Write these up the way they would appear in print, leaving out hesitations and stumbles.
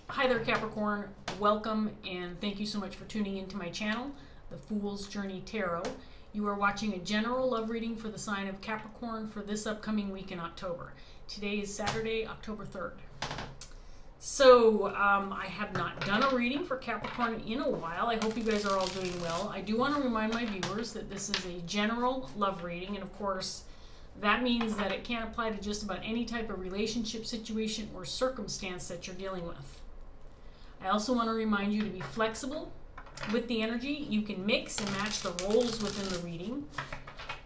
Hi there, Capricorn. Welcome and thank you so much for tuning into my channel, The Fool's Journey Tarot. You are watching a general love reading for the sign of Capricorn for this upcoming week in October. Today is Saturday, October 3rd. So, I have not done a reading for Capricorn in a while. I hope you guys are all doing well. I do want to remind my viewers that this is a general love reading, and of course, that means that it can apply to just about any type of relationship situation or circumstance that you're dealing with. I also want to remind you to be flexible with the energy. You can mix and match the roles within the reading,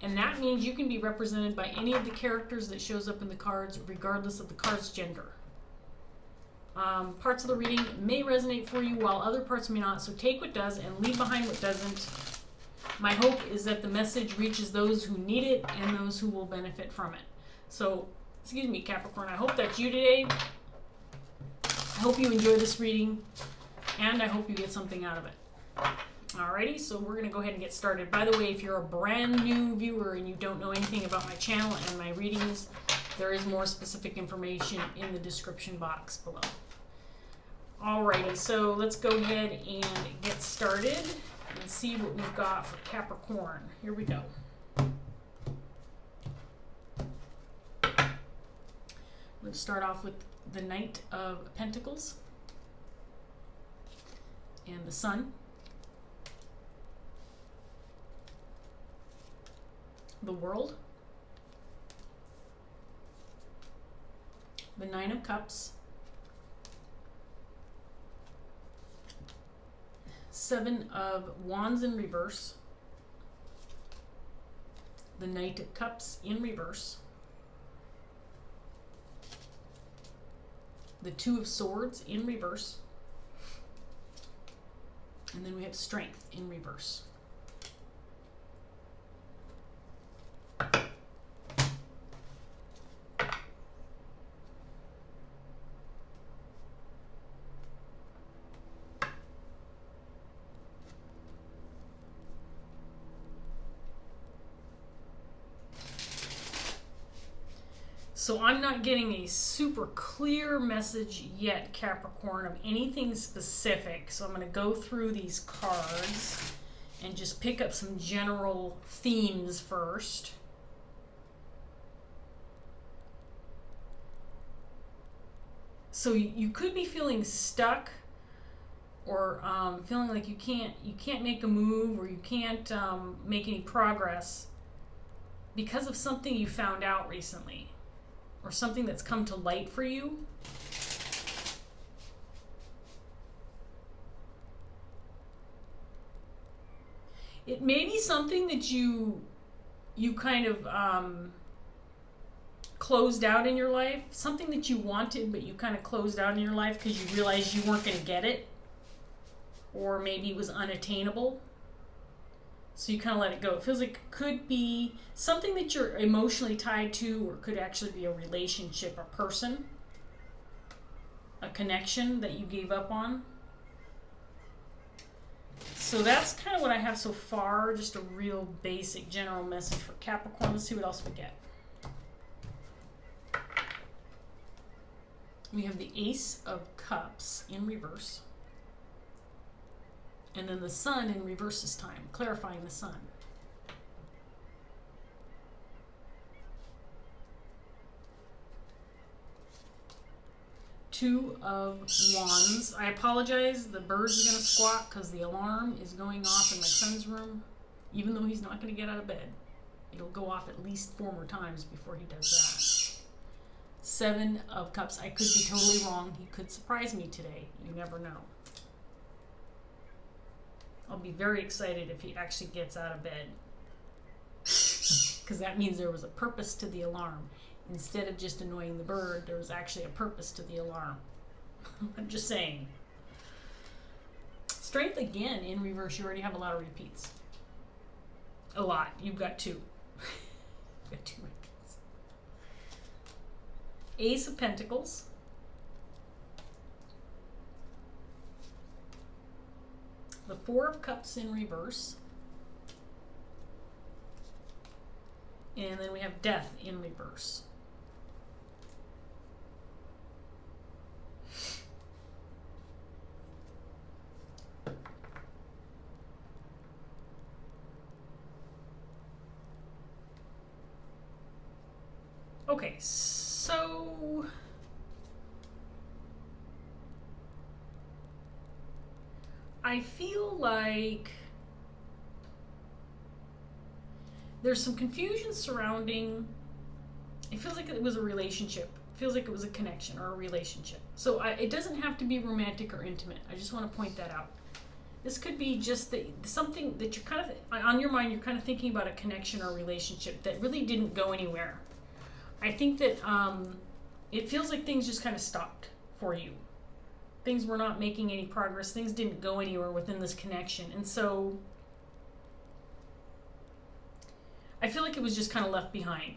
and that means you can be represented by any of the characters that shows up in the cards, regardless of the card's gender. Parts of the reading may resonate for you while other parts may not, so take what does and leave behind what doesn't. My hope is that the message reaches those who need it and those who will benefit from it. So, excuse me, Capricorn, I hope that's you today. I hope you enjoy this reading, and I hope you get something out of it. Alrighty, so we're going to go ahead and get started. By the way, if you're a brand new viewer and you don't know anything about my channel and my readings, there is more specific information in the description box below. Alrighty, so let's go ahead and get started and see what we've got for Capricorn. Here we go. I'm going to start off with the Knight of Pentacles and the Sun, the World, the Nine of Cups, Seven of Wands in reverse, the Knight of Cups in reverse, the Two of Swords in reverse, and then we have Strength in reverse. So I'm not getting a super clear message yet, Capricorn, of anything specific. So I'm going to go through these cards and just pick up some general themes first. So you could be feeling stuck, or feeling like you can't make a move, or you can't make any progress because of something you found out recently, or something that's come to light for you. It may be something that you kind of closed out in your life, something that you wanted but you kind of closed out in your life because you realized you weren't going to get it, or maybe it was unattainable. So you kind of let it go. It feels like it could be something that you're emotionally tied to, or could actually be a relationship, a person, a connection that you gave up on. So that's kind of what I have so far, just a real basic general message for Capricorn. Let's see what else we get. We have the Ace of Cups in reverse. And then the Sun in reverse this time, clarifying the Sun. Two of Wands. I apologize, the bird's going to squawk because the alarm is going off in my son's room. Even though he's not going to get out of bed, it'll go off at least 4 more times before he does that. Seven of Cups. I could be totally wrong. He could surprise me today. You never know. I'll be very excited if he actually gets out of bed, because that means there was a purpose to the alarm. Instead of just annoying the bird, there was actually a purpose to the alarm. I'm just saying. Strength again in reverse. You already have a lot of repeats. A lot. You've got 2. You've got 2 repeats. Ace of Pentacles. The Four of Cups in reverse. And then we have Death in reverse. Okay, so I feel like there's some confusion surrounding, it feels like it was a relationship. It feels like it was a connection or a relationship. So it doesn't have to be romantic or intimate. I just want to point that out. This could be just something that you're kind of, on your mind, you're kind of thinking about a connection or a relationship that really didn't go anywhere. I think that it feels like things just kind of stopped for you. Things were not making any progress. Things didn't go anywhere within this connection. And so I feel like it was just kind of left behind.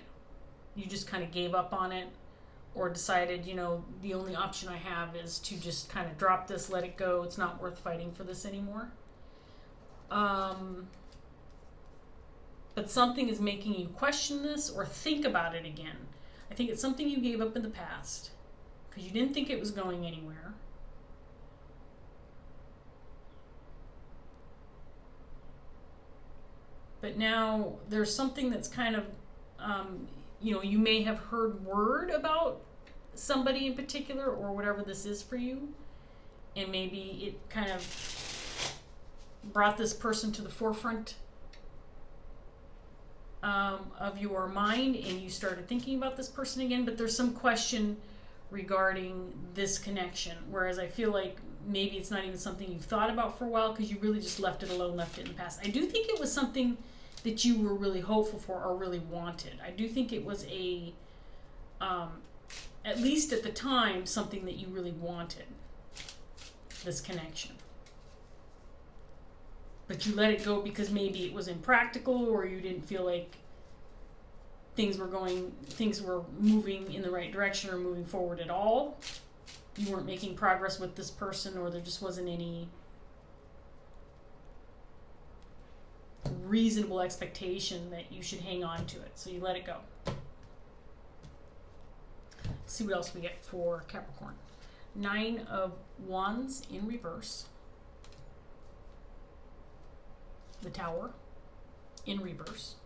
You just kind of gave up on it, or decided, you know, the only option I have is to just kind of drop this, let it go. It's not worth fighting for this anymore. But something is making you question this or think about it again. I think it's something you gave up in the past because you didn't think it was going anywhere. But now there's something that's kind of, you know, you may have heard word about somebody in particular or whatever this is for you. And maybe it kind of brought this person to the forefront of your mind, and you started thinking about this person again. But there's some question regarding this connection. Whereas I feel like maybe it's not even something you've thought about for a while because you really just left it alone, left it in the past. I do think it was something that you were really hopeful for or really wanted. I do think it was at least at the time, something that you really wanted, this connection. But you let it go because maybe it was impractical, or you didn't feel like things were moving in the right direction or moving forward at all. You weren't making progress with this person, or there just wasn't any reasonable expectation that you should hang on to it, so you let it go. Let's see what else we get for Capricorn. 9 of Wands in reverse. The Tower in reverse.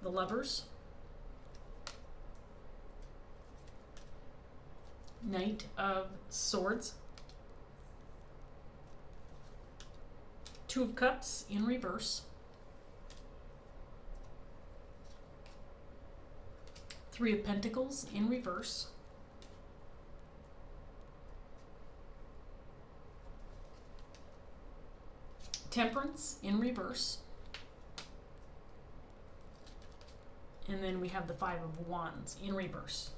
The Lovers. Knight of Swords. 2 of Cups in reverse. 3 of Pentacles in reverse. Temperance in reverse. And then we have the 5 of Wands in reverse.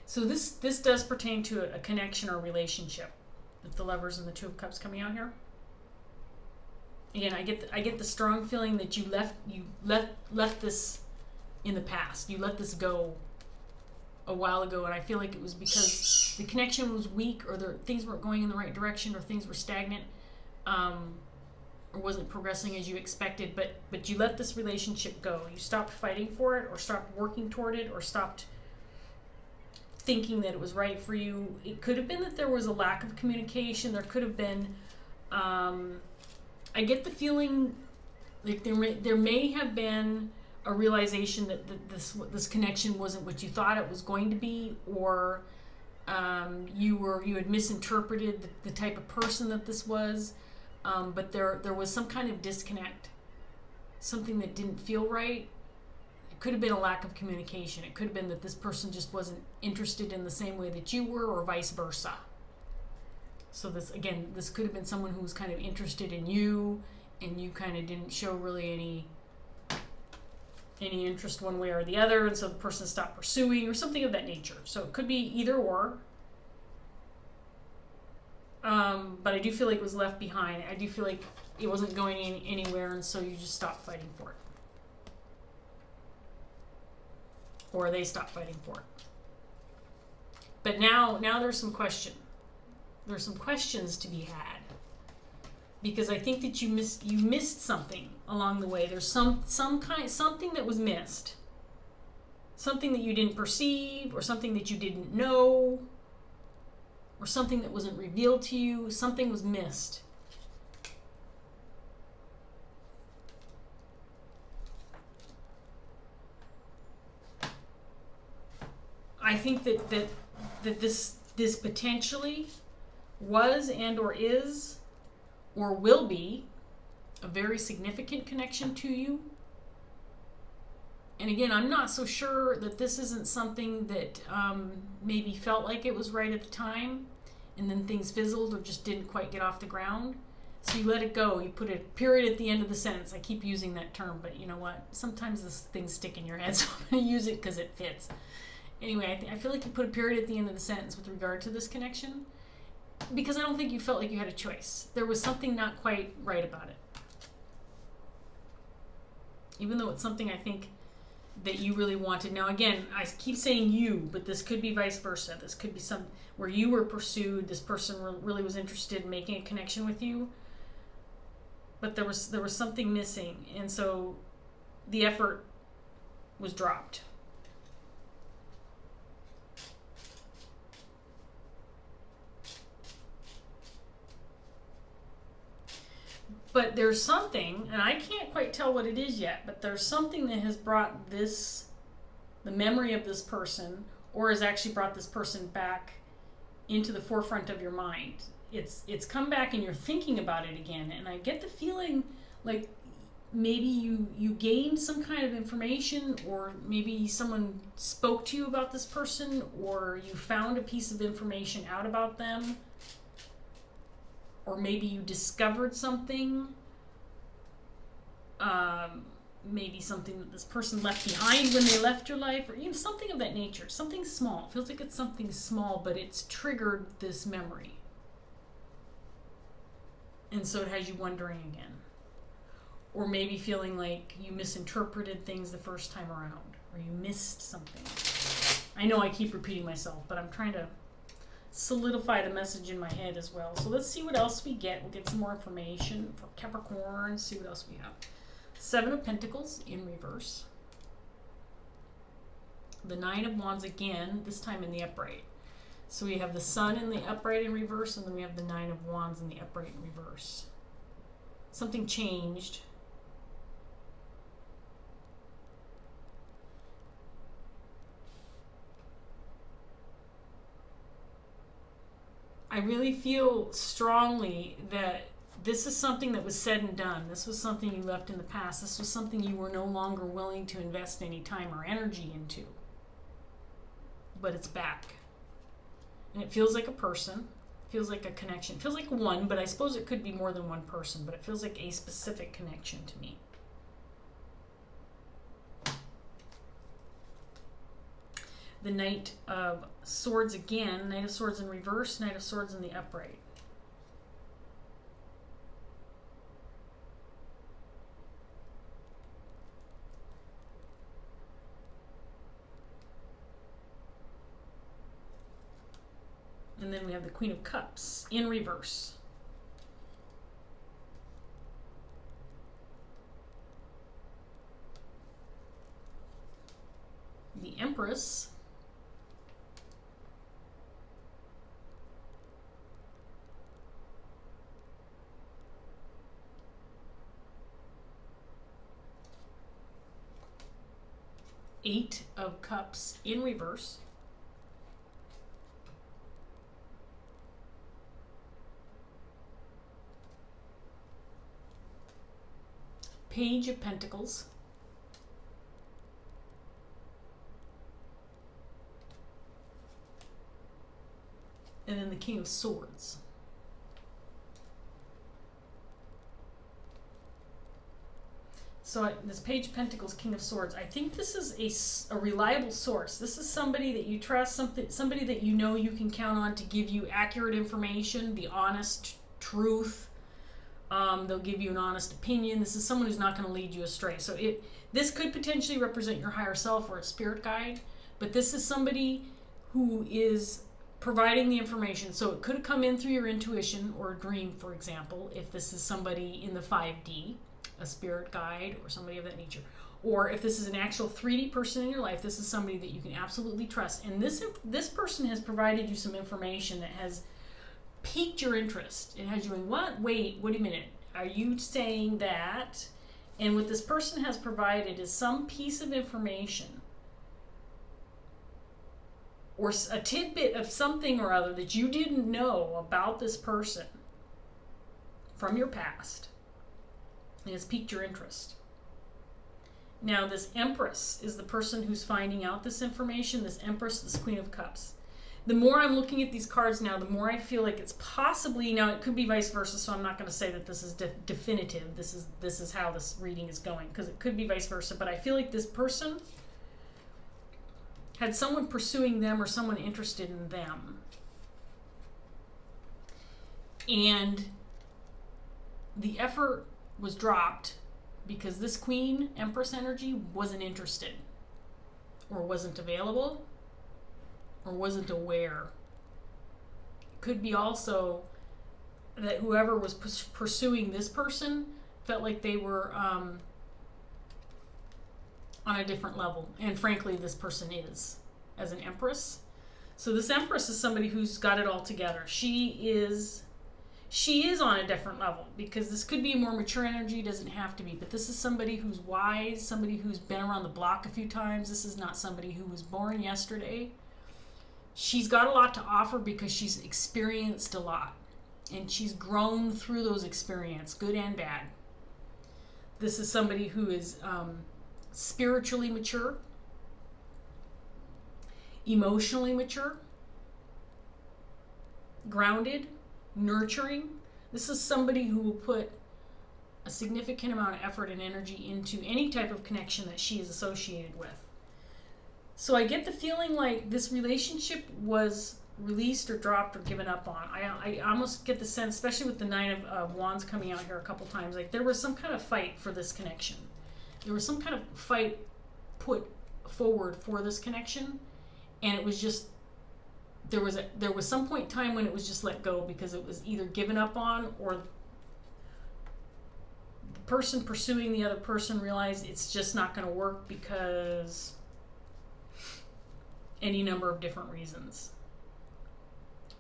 So this does pertain to a connection or relationship with the Lovers and the 2 of Cups coming out here. Again, I get the strong feeling that you left this in the past. You let this go a while ago, and I feel like it was because the connection was weak, or things weren't going in the right direction, or things were stagnant, or wasn't progressing as you expected. But you let this relationship go. You stopped fighting for it, or stopped working toward it, or stopped thinking that it was right for you. It could have been that there was a lack of communication. There could have been. I get the feeling like there may have been a realization that this connection wasn't what you thought it was going to be, or you had misinterpreted the type of person that this was, but there was some kind of disconnect, something that didn't feel right. It could have been a lack of communication. It could have been that this person just wasn't interested in the same way that you were, or vice versa. So this could have been someone who was kind of interested in you, and you kind of didn't show really any interest one way or the other, and so the person stopped pursuing, or something of that nature. So it could be either or. But I do feel like it was left behind. I do feel like it wasn't going anywhere, and so you just stopped fighting for it. Or they stopped fighting for it. But now there's some question. There's some questions to be had, because I think that you missed something along the way. There's something that was missed, something that you didn't perceive, or something that you didn't know, or something that wasn't revealed to you. Something was missed, I think that this potentially was and or is or will be a very significant connection to you. And again, I'm not so sure that this isn't something that maybe felt like it was right at the time, and then things fizzled or just didn't quite get off the ground. So you let it go. You put a period at the end of the sentence. I keep using that term, but you know what? Sometimes this things stick in your head, so I'm going to use it because it fits. Anyway, I feel like you put a period at the end of the sentence with regard to this connection, because I don't think you felt like you had a choice. There was something not quite right about it. Even though it's something I think that you really wanted. Now again, I keep saying you, but this could be vice versa. This could be some where you were pursued, this person really was interested in making a connection with you, but there was something missing, and so the effort was dropped. But there's something, and I can't quite tell what it is yet, but there's something that has brought the memory of this person, or has actually brought this person back into the forefront of your mind. It's come back and you're thinking about it again, and I get the feeling like maybe you gained some kind of information, or maybe someone spoke to you about this person, or you found a piece of information out about them, or maybe you discovered something, maybe something that this person left behind when they left your life, or something of that nature. Something small. It feels like it's something small, but it's triggered this memory. And so it has you wondering again. Or maybe feeling like you misinterpreted things the first time around, or you missed something. I know I keep repeating myself, but I'm trying to solidify the message in my head as well. So let's see what else we get. We'll get some more information for Capricorn, see what else we have. 7 of Pentacles in reverse. The 9 of Wands again, this time in the upright. So we have the Sun in the upright in reverse, and then we have the 9 of Wands in the upright in reverse. Something changed. I really feel strongly that this is something that was said and done. This was something you left in the past. This was something you were no longer willing to invest any time or energy into. But it's back. And it feels like a person. It feels like a connection. It feels like one, but I suppose it could be more than one person. But it feels like a specific connection to me. The Knight of Swords again. Knight of Swords in reverse, Knight of Swords in the upright. And then we have the Queen of Cups in reverse. The Empress. Eight of Cups in reverse. Page of Pentacles. And then the King of Swords. So this Page of Pentacles, King of Swords, I think this is a reliable source. This is somebody that you trust, somebody that you know you can count on to give you accurate information, the honest truth. They'll give you an honest opinion. This is someone who's not going to lead you astray. So this could potentially represent your higher self or a spirit guide, but this is somebody who is providing the information. So it could come in through your intuition or a dream, for example, if this is somebody in the 5D. A spirit guide or somebody of that nature. Or if this is an actual 3D person in your life, this is somebody that you can absolutely trust. And this person has provided you some information that has piqued your interest. It has you going, what? Wait a minute. Are you saying that? And what this person has provided is some piece of information or a tidbit of something or other that you didn't know about this person from your past, and it's piqued your interest. Now, this Empress is the person who's finding out this information. This Empress, this Queen of Cups. The more I'm looking at these cards now, the more I feel like it's possibly, now it could be vice versa, so I'm not going to say that this is definitive. This is how this reading is going, because it could be vice versa. But I feel like this person had someone pursuing them or someone interested in them. And the effort was dropped because this Queen Empress energy wasn't interested, or wasn't available, or wasn't aware. Could be also that whoever was pursuing this person felt like they were on a different level. And frankly, this person is, as an Empress. So this Empress is somebody who's got it all together. She is on a different level, because this could be a more mature energy, doesn't have to be, but this is somebody who's wise, somebody who's been around the block a few times. This is not somebody who was born yesterday. She's got a lot to offer because she's experienced a lot, and she's grown through those experiences, good and bad. This is somebody who is spiritually mature, emotionally mature, grounded, nurturing. This is somebody who will put a significant amount of effort and energy into any type of connection that she is associated with. So I get the feeling like this relationship was released or dropped or given up on. I almost get the sense, especially with the Nine of Wands coming out here a couple times, like there was some kind of fight for this connection. There was some kind of fight put forward for this connection, and it was just, there was some point in time when it was just let go, because it was either given up on, or the person pursuing the other person realized it's just not going to work because any number of different reasons.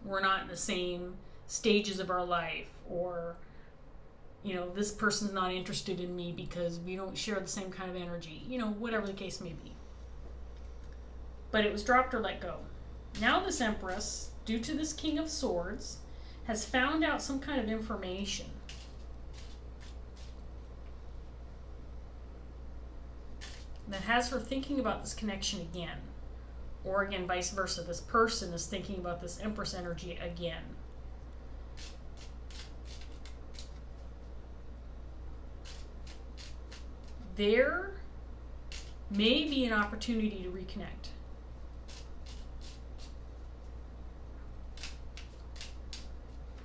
We're not in the same stages of our life, or this person's not interested in me because we don't share the same kind of energy, whatever the case may be. But it was dropped or let go. Now this Empress, due to this King of Swords, has found out some kind of information that has her thinking about this connection again. Or again, vice versa. This person is thinking about this Empress energy again. There may be an opportunity to reconnect.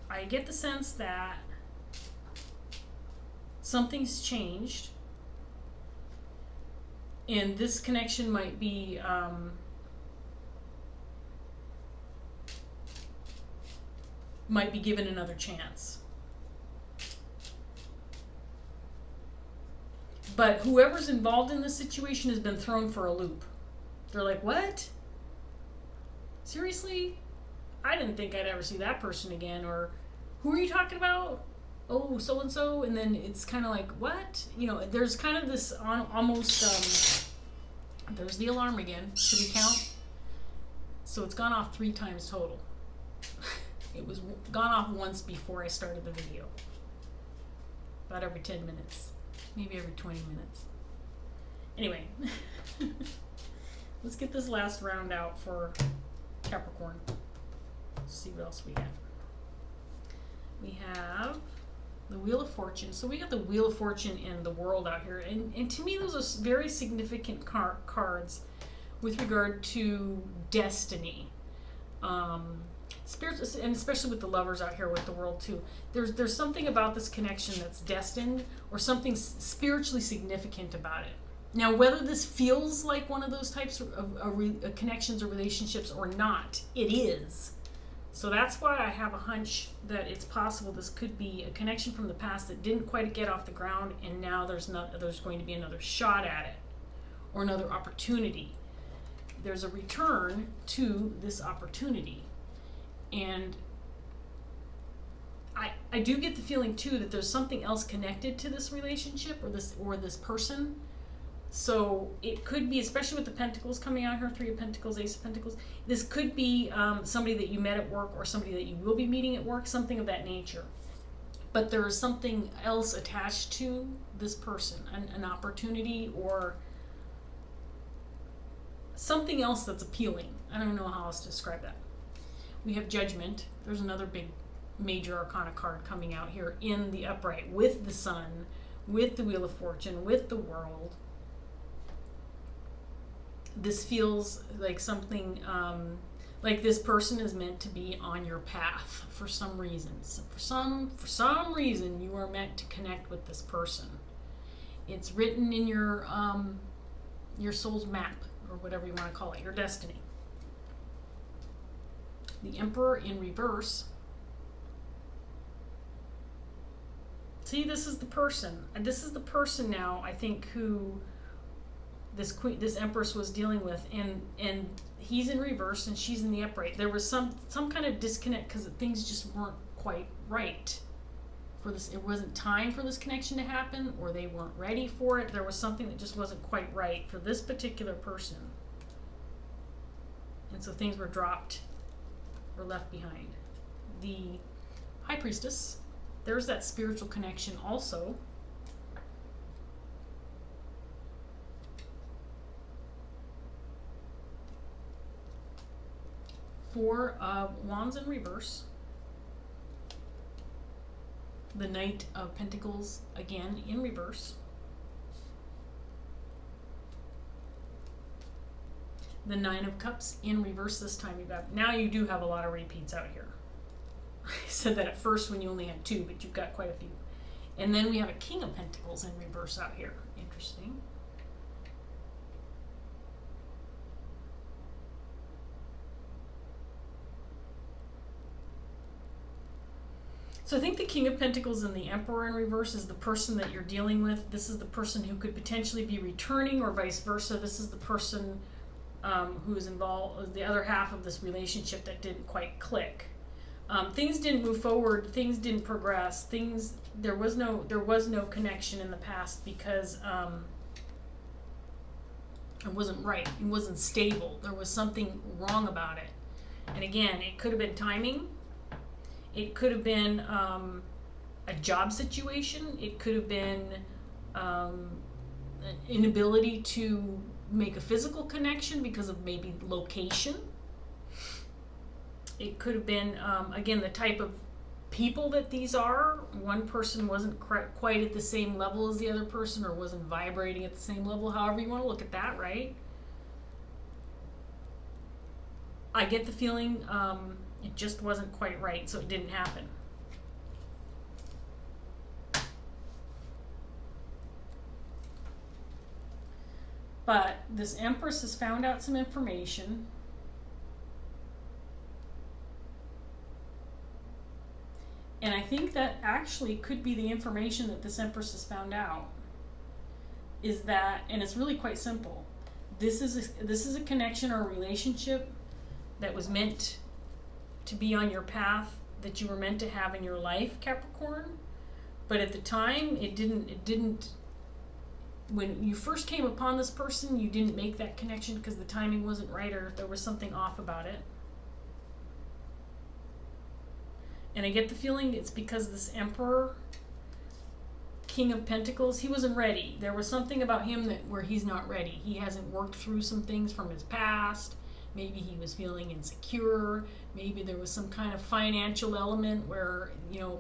I get the sense that something's changed, and this connection might be given another chance. But whoever's involved in this situation has been thrown for a loop. They're like, what? Seriously? I didn't think I'd ever see that person again. Or, who are you talking about? Oh, so-and-so. And then it's kind of like, what? There's kind of this almost, there's the alarm again. Should we count? So it's gone off 3 times total. It was gone off once before I started the video. About every 10 minutes. Maybe every 20 minutes. Anyway. Let's get this last round out for Capricorn. Let's see what else we got. We have the Wheel of Fortune. So we got the Wheel of Fortune and the World out here. And to me, those are very significant cards with regard to destiny. Spirits, and especially with the Lovers out here with the World too. There's something about this connection that's destined, or something spiritually significant about it. Now, whether this feels like one of those types of connections or relationships or not, it is. So that's why I have a hunch that it's possible this could be a connection from the past that didn't quite get off the ground, and now there's going to be another shot at it, or another opportunity. There's a return to this opportunity. And I do get the feeling too that there's something else connected to this relationship or this person, So it could be, especially with the Pentacles coming out here, Three of Pentacles, Ace of Pentacles, this could be somebody that you met at work or somebody that you will be meeting at work, something of that nature. But there is something else attached to this person, an opportunity or something else that's appealing. I don't know how else to describe that. We have Judgment. There's another big major arcana card coming out here in the upright with the Sun, with the Wheel of Fortune, with the World. This feels like something like this person is meant to be on your path for some reason. So for some reason you are meant to connect with this person. It's written in your soul's map, or whatever you want to call it, your destiny. The Emperor in reverse. See, this is the person. And this is the person now, I think, who this Empress was dealing with, and he's in reverse and she's in the upright. There was some kind of disconnect because things just weren't quite right for this. It wasn't time for this connection to happen, or they weren't ready for it. There was something that just wasn't quite right for this particular person. And so things were dropped or left behind. The High Priestess, there's that spiritual connection also. Four of Wands in reverse. The Knight of Pentacles, again, in reverse. The Nine of Cups in reverse this time. Now you do have a lot of repeats out here. I said that at first when you only had two, but you've got quite a few. And then we have a King of Pentacles in reverse out here. Interesting. So I think the King of Pentacles and the Emperor in reverse is the person that you're dealing with. This is the person who could potentially be returning, or vice versa. This is the person who is involved, the other half of this relationship that didn't quite click. Things didn't move forward. Things didn't progress. There was no connection in the past because it wasn't right. It wasn't stable. There was something wrong about it. And again, it could have been timing. It could have been a job situation. It could have been an inability to make a physical connection because of maybe location. It could have been, again, the type of people that these are. One person wasn't quite at the same level as the other person, or wasn't vibrating at the same level, however you want to look at that, right? I get the feeling it just wasn't quite right, so it didn't happen. But this Empress has found out some information. And I think that actually could be the information that this Empress has found out. Is that, and it's really quite simple. This is a connection or a relationship that was meant to be on your path, that you were meant to have in your life, Capricorn. But at the time, it didn't, when you first came upon this person, you didn't make that connection because the timing wasn't right, or there was something off about it. And I get the feeling it's because this Emperor, King of Pentacles, he wasn't ready. There was something about him where he's not ready. He hasn't worked through some things from his past. Maybe he was feeling insecure. Maybe there was some kind of financial element where,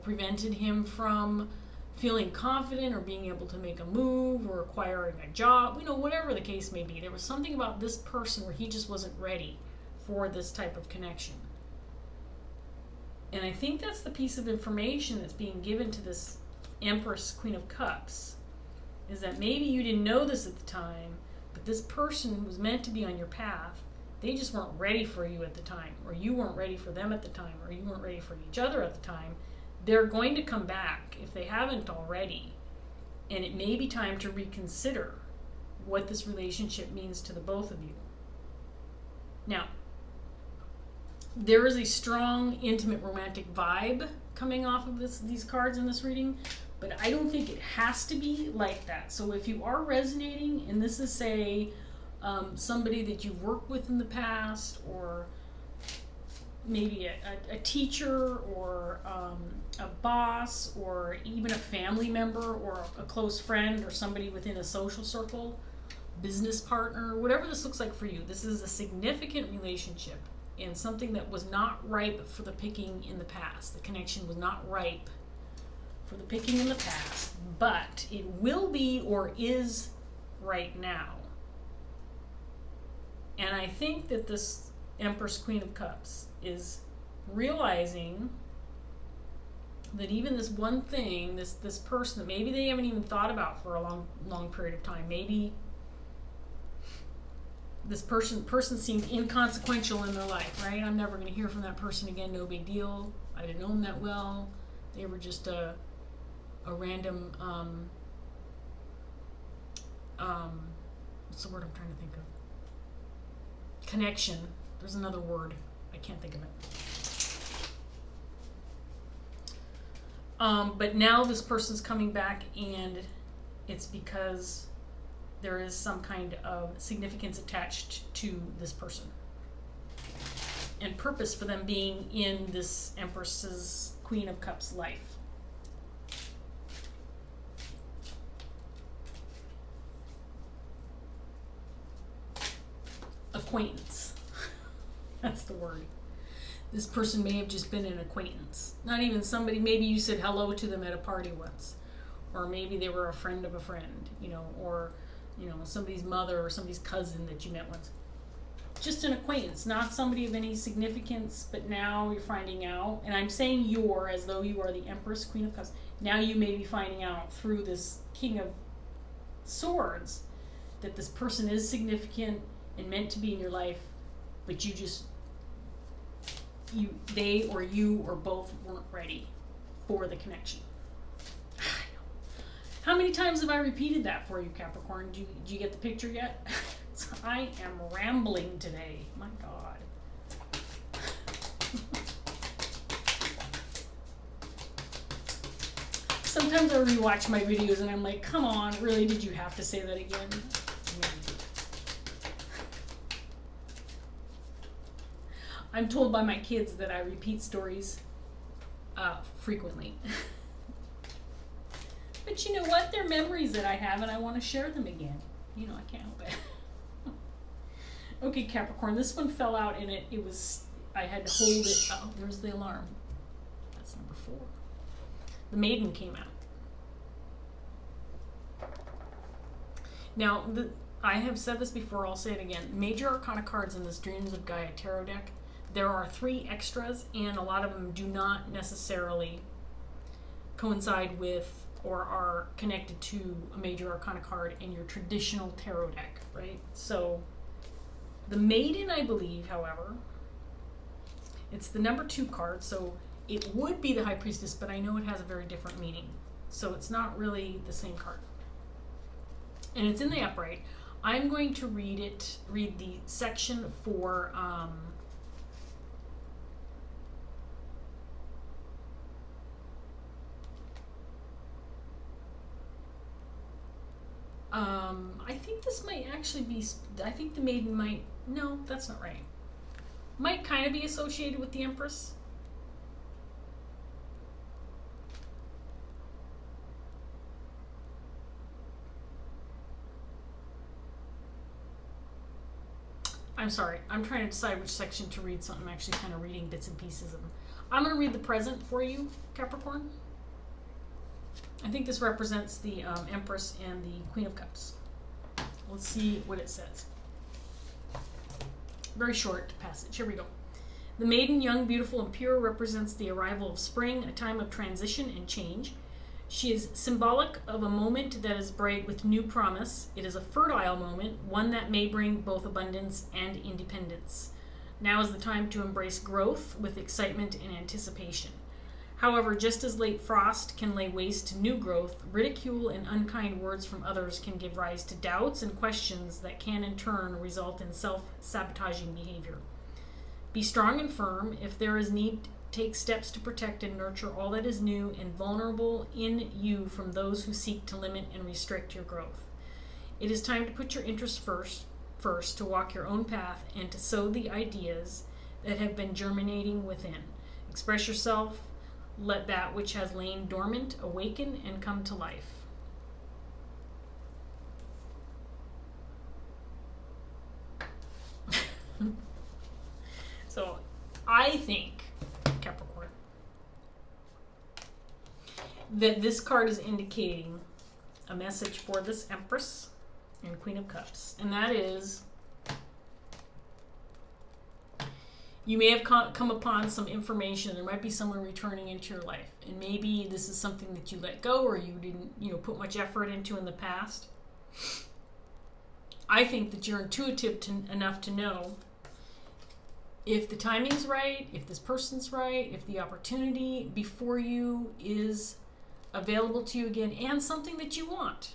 prevented him from feeling confident or being able to make a move or acquiring a job. Whatever the case may be. There was something about this person where he just wasn't ready for this type of connection. And I think that's the piece of information that's being given to this Empress, Queen of Cups, is that maybe you didn't know this at the time, but this person was meant to be on your path. They just weren't ready for you at the time, or you weren't ready for them at the time, or you weren't ready for each other at the time. They're going to come back if they haven't already, and it may be time to reconsider what this relationship means to the both of you. Now, there is a strong, intimate, romantic vibe coming off of these cards in this reading, But I don't think it has to be like that. So if you are resonating, and this is, say, somebody that you've worked with in the past, or maybe a teacher, or a boss, or even a family member, or a close friend, or somebody within a social circle, business partner, whatever this looks like for you, this is a significant relationship and something that was not ripe for the picking in the past. The connection was not ripe for the picking in the past, but it will be, or is right now. And I think that this Empress Queen of Cups is realizing that even this one thing, this person that maybe they haven't even thought about for a long period of time, maybe this person seemed inconsequential in their life, right? I'm never going to hear from that person again, no big deal. I didn't know them that well. They were just a random, what's the word I'm trying to think of? Connection. There's another word. I can't think of it. But now this person's coming back, and it's because there is some kind of significance attached to this person and purpose for them being in this Empress's Queen of Cups life. Acquaintance. That's the word. This person may have just been an acquaintance. Not even somebody, maybe you said hello to them at a party once. Or maybe they were a friend of a friend, or, somebody's mother or somebody's cousin that you met once. Just an acquaintance, not somebody of any significance, but now you're finding out, and I'm saying you're as though you are the Empress, Queen of Cups. Now you may be finding out through this King of Swords that this person is significant and meant to be in your life, but they or you or both weren't ready for the connection. How many times have I repeated that for you, Capricorn? Did you get the picture yet? I am rambling today. My God. Sometimes I rewatch my videos and I'm like, come on, really, did you have to say that again? I'm told by my kids that I repeat stories frequently. But you know what? They're memories that I have and I want to share them again. I can't help it. Okay, Capricorn, this one fell out and I had to hold it. Oh, there's the alarm. That's number 4. The Maiden came out. Now, I have said this before, I'll say it again. Major Arcana cards in this Dreams of Gaia tarot deck, there are 3 extras, and a lot of them do not necessarily coincide with or are connected to a Major Arcana card in your traditional tarot deck, right? So the Maiden, I believe, however, it's the number 2 card, so it would be the High Priestess, but I know it has a very different meaning. So it's not really the same card. And it's in the upright. I'm going to read the section for I think this might actually be, I think the Maiden might, no, that's not right. Might kind of be associated with the Empress. I'm sorry, I'm trying to decide which section to read, so I'm actually kind of reading bits and pieces of them. I'm going to read the present for you, Capricorn. I think this represents the Empress and the Queen of Cups. Let's see what it says. Very short passage. Here we go. The Maiden, young, beautiful, and pure, represents the arrival of spring, a time of transition and change. She is symbolic of a moment that is bright with new promise. It is a fertile moment, one that may bring both abundance and independence. Now is the time to embrace growth with excitement and anticipation. However, just as late frost can lay waste to new growth, ridicule and unkind words from others can give rise to doubts and questions that can in turn result in self-sabotaging behavior. Be strong and firm. If there is need take steps to protect and nurture all that is new and vulnerable in you from those who seek to limit and restrict your growth. It is time to put your interests first, to walk your own path and to sow the ideas that have been germinating within. Express yourself. Let that which has lain dormant awaken and come to life. So I think, Capricorn, that this card is indicating a message for this Empress and Queen of Cups. And that is, you may have come upon some information. There might be someone returning into your life. And maybe this is something that you let go or you didn't, put much effort into in the past. I think that you're intuitive enough to know if the timing's right, if this person's right, if the opportunity before you is available to you again, and something that you want.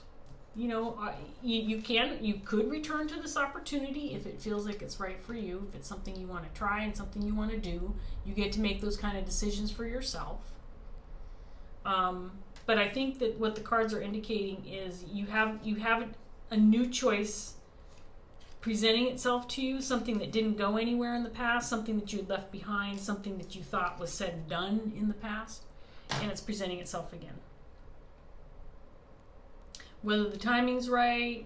You could return to this opportunity if it feels like it's right for you, if it's something you want to try and something you want to do. You get to make those kind of decisions for yourself. But I think that what the cards are indicating is you have a new choice presenting itself to you, something that didn't go anywhere in the past, something that you had left behind, something that you thought was said and done in the past, and it's presenting itself again. Whether the timing's right,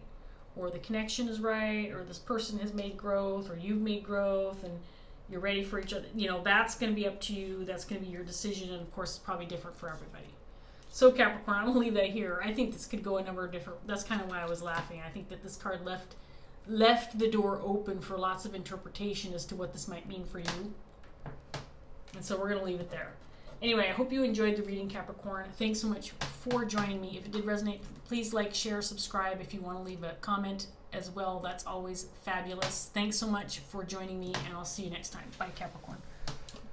or the connection is right, or this person has made growth, or you've made growth, and you're ready for each other, that's going to be up to you. That's going to be your decision, and of course, it's probably different for everybody. So Capricorn, I'm going to leave that here. I think this could go a number of different, that's kind of why I was laughing. I think that this card left the door open for lots of interpretation as to what this might mean for you. And so we're going to leave it there. Anyway, I hope you enjoyed the reading, Capricorn. Thanks so much for joining me. If it did resonate, please like, share, subscribe. If you want to leave a comment as well, that's always fabulous. Thanks so much for joining me, and I'll see you next time. Bye, Capricorn.